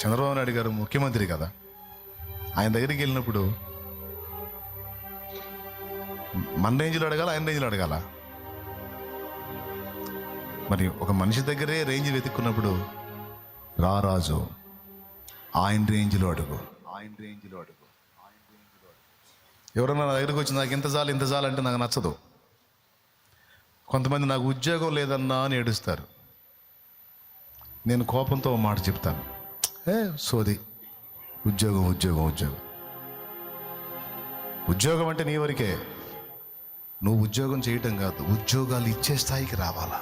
చంద్రబాబు నాయుడు గారు ముఖ్యమంత్రి కదా, ఆయన దగ్గరికి వెళ్ళినప్పుడు మన రేంజ్లో అడగాల, ఆయన రేంజ్లో అడగాల? మరి ఒక మనిషి దగ్గరే రేంజ్ వెతుక్కున్నప్పుడు రారాజు ఆయన రేంజ్లో అడుగు, ఆయన రేంజ్లో అడుగు. ఎవరన్నా నా దగ్గరికి వచ్చి నాకు ఇంత చాలు అంటే నాకు నచ్చదు. కొంతమంది నాకు ఉద్యోగం లేదన్నా అని ఏడుస్తారు. నేను కోపంతో ఒక మాట చెప్తాను, సోది, ఉద్యోగం ఉద్యోగం ఉద్యోగం ఉద్యోగం అంటే నీ వరకే. నువ్వు ఉద్యోగం చేయటం కాదు, ఉద్యోగాలు ఇచ్చే స్థాయికి రావాలా,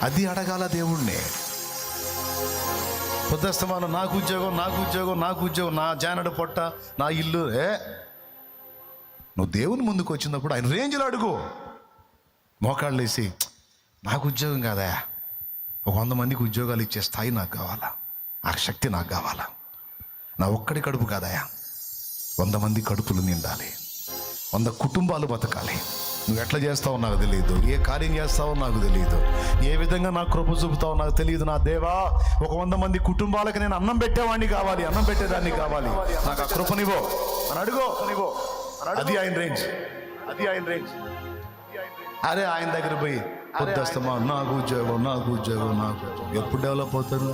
అది అడగాల దేవుణ్ణి. పొద్దుస్తమానం నాకు ఉద్యోగం నాకు ఉద్యోగం నాకు ఉద్యోగం, నా జానడు పొట్ట, నా ఇల్లు. నువ్వు దేవుని ముందుకు వచ్చినప్పుడు ఆయన రేంజ్లో అడుగు. మోకాళ్ళు వేసి నాకు ఉద్యోగం కాదా, 100 మందికి ఉద్యోగాలు ఇచ్చే స్థాయి నాకు కావాలా, ఆ శక్తి నాకు కావాలా. నా ఒక్కడి కడుపు కాదయా, 100 మంది కడుపులు నిండాలి, 100 కుటుంబాలు బతకాలి. నువ్వు ఎట్లా చేస్తావో నాకు తెలియదు, ఏ కార్యం చేస్తావో నాకు తెలియదు, ఏ విధంగా నాకు కృప చూపుతావో నాకు తెలియదు. నా దేవా, 100 మంది కుటుంబాలకు నేను అన్నం పెట్టేవాడిని కావాలి, అన్నం పెట్టేదాన్ని కావాలి, నాకు ఆ కృపనివో అని అడుగో. అది ఆయన రేంజ్, అది ఆయన రేంజ్. అరే ఆయన దగ్గర పోయి పొద్దుస్తమా నాకు ఉద్యోగం నాకు ఉద్యోగం నాకు, ఎప్పుడు డెవలప్ అవుతారు?